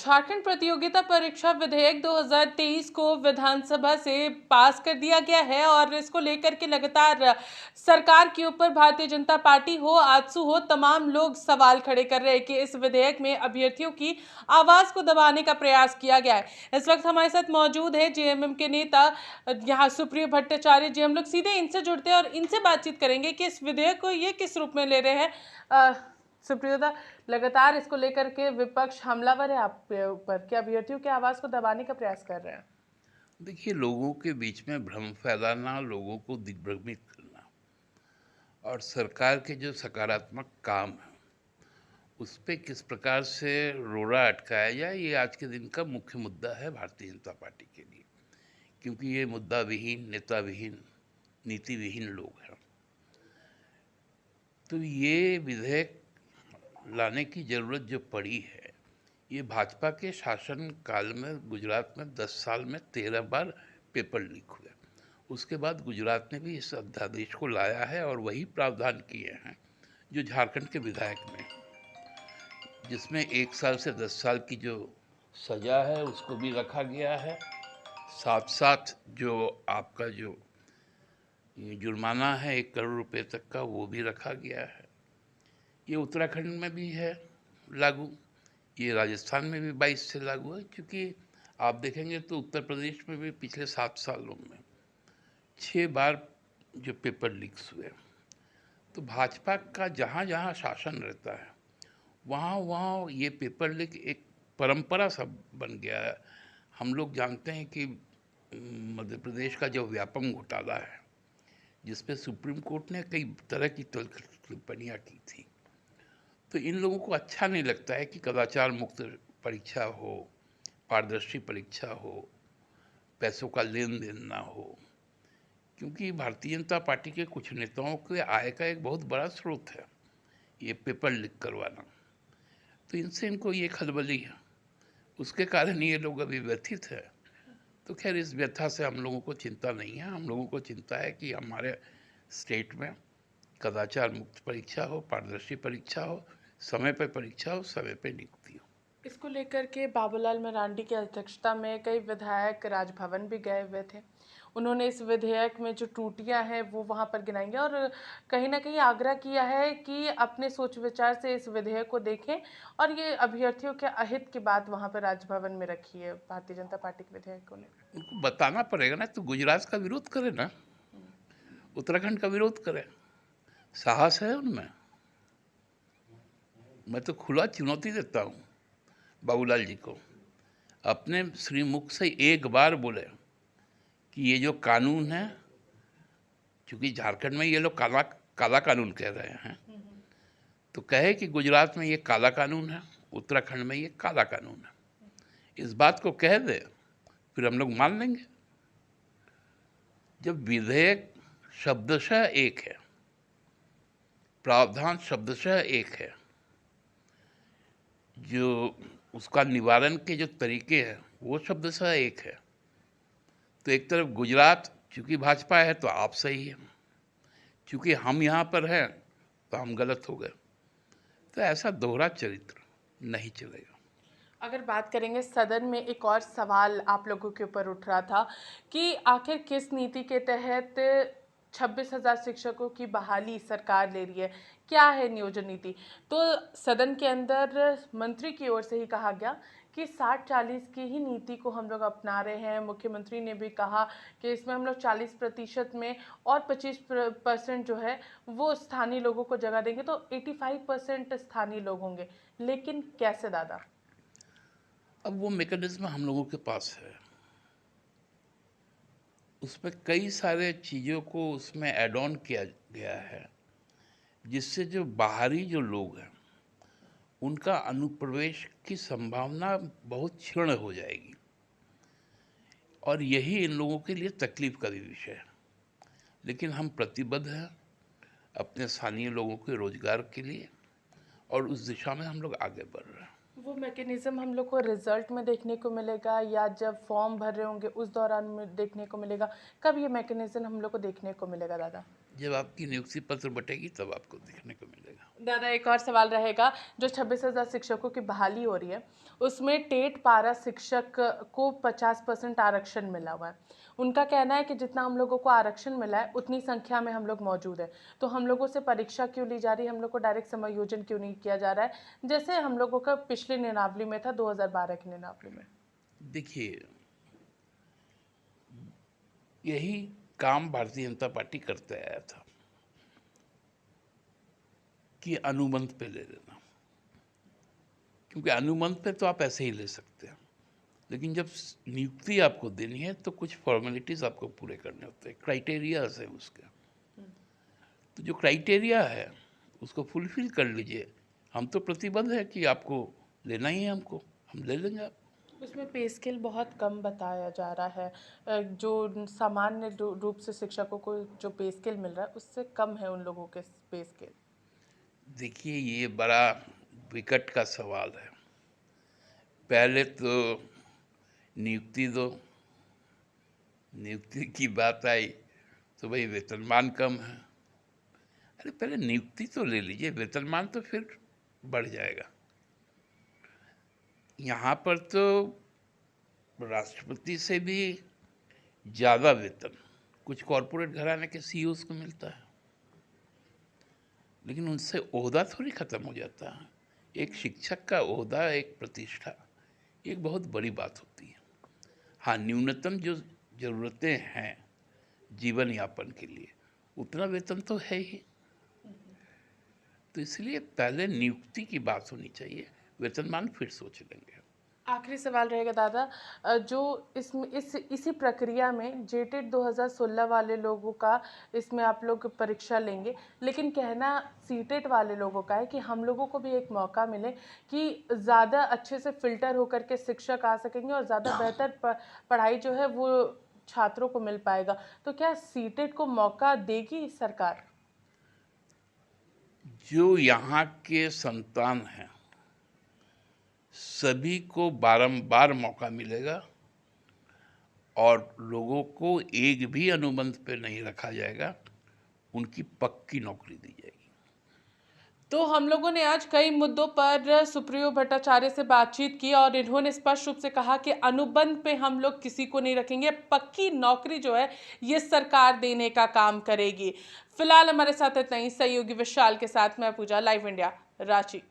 झारखंड प्रतियोगिता परीक्षा विधेयक 2023 को विधानसभा से पास कर दिया गया है और इसको लेकर के लगातार सरकार के ऊपर भारतीय जनता पार्टी हो, आजसू हो, तमाम लोग सवाल खड़े कर रहे हैं कि इस विधेयक में अभ्यर्थियों की आवाज को दबाने का प्रयास किया गया है। इस वक्त हमारे साथ मौजूद है जेएमएम के नेता यहाँ सुप्रियो भट्टाचार्य जी। हम लोग सीधे इनसे जुड़ते हैं और इनसे बातचीत करेंगे कि इस विधेयक को ये किस रूप में ले रहे हैं। सुप्रियोदा, लगातार इसको लेकर के विपक्ष हमलावर है आपके ऊपर कि अभ्यर्थियों की आवाज को दबाने का प्रयास कर रहे हैं। देखिए, लोगों के बीच में भ्रम फैलाना, लोगों को दिग्भ्रमित करना और सरकार के जो सकारात्मक काम है उस पर किस प्रकार से रोड़ा अटकाया जाए, ये आज के दिन का मुख्य मुद्दा है भारतीय जनता पार्टी के लिए। क्योंकि ये मुद्दा विहीन, नेता विहीन, नीति विहीन लोग हैं। तो ये विधेयक लाने की ज़रूरत जो पड़ी है, ये भाजपा के शासन काल में गुजरात में 10 साल में 13 बार पेपर लीक हुए। उसके बाद गुजरात ने भी इस अध्यादेश को लाया है और वही प्रावधान किए हैं जो झारखंड के विधायक में, जिसमें 1 साल से 10 साल की जो सज़ा है उसको भी रखा गया है। साथ साथ जो आपका जो जुर्माना है 1 करोड़ रुपए तक का, वो भी रखा गया है। ये उत्तराखंड में भी है लागू, ये राजस्थान में भी 22 से लागू है। क्योंकि आप देखेंगे तो उत्तर प्रदेश में भी पिछले 7 सालों में 6 बार जो पेपर लीक्स हुए। तो भाजपा का जहाँ जहाँ शासन रहता है वहाँ वहाँ ये पेपर लीक एक परंपरा सा बन गया है। हम लोग जानते हैं कि मध्य प्रदेश का जो व्यापम घोटाला है, जिसपे सुप्रीम कोर्ट ने कई तरह की टिप्पणियाँ की थी, तो इन लोगों को अच्छा नहीं लगता है कि कदाचार मुक्त परीक्षा हो, पारदर्शी परीक्षा हो, पैसों का लेन देन ना हो। क्योंकि भारतीय जनता पार्टी के कुछ नेताओं के आय का एक बहुत बड़ा स्रोत है ये पेपर लीक करवाना। तो इनसे इनको ये खलबली है, उसके कारण ये लोग अभी व्यथित है। तो खैर, इस व्यथा से हम लोगों को चिंता नहीं है। हम लोगों को चिंता है कि हमारे स्टेट में कदाचार मुक्त परीक्षा हो, पारदर्शी परीक्षा हो, समय पर परीक्षा हो, समय पर नियुक्ति हो। इसको लेकर के बाबूलाल मरांडी की अध्यक्षता में कई विधायक राजभवन भी गए हुए थे। उन्होंने इस विधेयक में जो त्रुटियां हैं वो वहां पर गिनाई और कहीं ना कहीं आग्रह किया है कि अपने सोच विचार से इस विधेयक को देखें और ये अभ्यर्थियों के अहित की बात वहां पर राजभवन में रखी है भारतीय जनता पार्टी के विधेयक को लेकर। उनको बताना पड़ेगा ना, तो गुजरात का विरोध करे ना, उत्तराखंड का विरोध करे। साहस है उनमें। मैं तो खुला चुनौती देता हूँ बाबूलाल जी को, अपने श्रीमुख से एक बार बोले कि ये जो कानून है, क्योंकि झारखंड में ये लोग काला काला कानून कह रहे हैं, तो कहे कि गुजरात में ये काला कानून है, उत्तराखंड में ये काला कानून है। इस बात को कह दे, फिर हम लोग मान लेंगे। जब विधेयक शब्दशः एक है, प्रावधान शब्दशः एक है, जो उसका निवारण के जो तरीके हैं वो शब्दशः एक है, तो एक तरफ गुजरात चूँकि भाजपा है तो आप सही हैं, चूँकि हम यहाँ पर हैं तो हम गलत हो गए। तो ऐसा दोहरा चरित्र नहीं चलेगा। अगर बात करेंगे, सदन में एक और सवाल आप लोगों के ऊपर उठ रहा था कि आखिर किस नीति के तहत 26,000 शिक्षकों की बहाली सरकार ले रही है, क्या है नियोजन नीति। तो सदन के अंदर मंत्री की ओर से ही कहा गया कि 60-40 की ही नीति को हम लोग अपना रहे हैं। मुख्यमंत्री ने भी कहा कि इसमें हम लोग 40% में और 25% जो है वो स्थानीय लोगों को जगह देंगे, तो 85% स्थानीय लोग होंगे। लेकिन कैसे दादा? अब वो मैकेनिज्म हम लोगों के पास है, उसमें कई सारे चीज़ों को उसमें ऐड ऑन किया गया है, जिससे जो बाहरी जो लोग हैं उनका अनुप्रवेश की संभावना बहुत क्षीण हो जाएगी, और यही इन लोगों के लिए तकलीफ का भी विषय है। लेकिन हम प्रतिबद्ध हैं अपने स्थानीय लोगों के रोजगार के लिए, और उस दिशा में हम लोग आगे बढ़ रहे हैं। वो मैकेनिज्म हम लोग को रिजल्ट में देखने को मिलेगा या जब फॉर्म भर रहे होंगे उस दौरान में देखने को मिलेगा? कब ये मैकेनिज्म हम लोग को देखने को मिलेगा दादा? जब आपकी नियुक्ति पत्र बटेगी तब आपको देखने को मिलेगा। दादा एक और सवाल रहेगा, जो 26,000 शिक्षकों की बहाली हो रही है उसमें टेट पारा शिक्षक को 50% आरक्षण मिला हुआ है। उनका कहना है कि जितना हम लोगों को आरक्षण मिला है उतनी संख्या में हम लोग मौजूद है, तो हम लोगों से परीक्षा क्यों ली जा रही है, हम लोग को डायरेक्ट समायोजन क्यों नहीं किया जा रहा है जैसे हम लोगों का पिछले नियमावली में था 2012 की नियमावली में। देखिए, यही काम भारतीय जनता पार्टी करते आया था कि अनुबंध पे ले लेना, क्योंकि अनुबंध पे तो आप ऐसे ही ले सकते हैं, लेकिन जब नियुक्ति आपको देनी है तो कुछ फॉर्मेलिटीज़ आपको पूरे करने होते हैं, क्राइटेरियाज है उसके। तो जो क्राइटेरिया है उसको फुलफिल कर लीजिए। हम तो प्रतिबद्ध है कि आपको लेना ही है, हमको हम ले लेंगे आप। उसमें पे स्केल बहुत कम बताया जा रहा है, जो सामान्य रूप से शिक्षकों को जो पे स्केल मिल रहा है उससे कम है उन लोगों के पे स्केल। देखिए, ये बड़ा विकट का सवाल है। पहले तो नियुक्ति दो, नियुक्ति की बात आई तो भाई वेतनमान कम है। अरे पहले नियुक्ति तो ले लीजिए, वेतनमान तो फिर बढ़ जाएगा। यहाँ पर तो राष्ट्रपति से भी ज़्यादा वेतन कुछ कॉरपोरेट घराने के सीईओज को मिलता है, लेकिन उनसे ओहदा थोड़ी ख़त्म हो जाता है। एक शिक्षक का ओहदा, एक प्रतिष्ठा, एक बहुत बड़ी बात होती है। हाँ, न्यूनतम जो ज़रूरतें हैं जीवन यापन के लिए उतना वेतन तो है ही, तो इसलिए पहले नियुक्ति की बात होनी चाहिए, वेतनमान फिर सोच लेंगे। आखिरी सवाल रहेगा दादा, जो इसी प्रक्रिया में जेटेट 2016 वाले लोगों का इसमें आप लोग परीक्षा लेंगे, लेकिन कहना सीटेट वाले लोगों का है कि हम लोगों को भी एक मौका मिले कि ज़्यादा अच्छे से फिल्टर होकर के शिक्षक आ सकेंगे और ज़्यादा बेहतर पढ़ाई जो है वो छात्रों को मिल पाएगा। तो क्या सीटेट को मौका देगी सरकार? जो यहाँ के संतान हैं सभी को बारंबार मौका मिलेगा और लोगों को एक भी अनुबंध पे नहीं रखा जाएगा, उनकी पक्की नौकरी दी जाएगी। तो हम लोगों ने आज कई मुद्दों पर सुप्रियो भट्टाचार्य से बातचीत की और इन्होंने स्पष्ट रूप से कहा कि अनुबंध पे हम लोग किसी को नहीं रखेंगे, पक्की नौकरी जो है ये सरकार देने का काम करेगी। फिलहाल हमारे साथ इतना ही। सहयोगी विशाल के साथ मैं पूजा, लाइव इंडिया, रांची।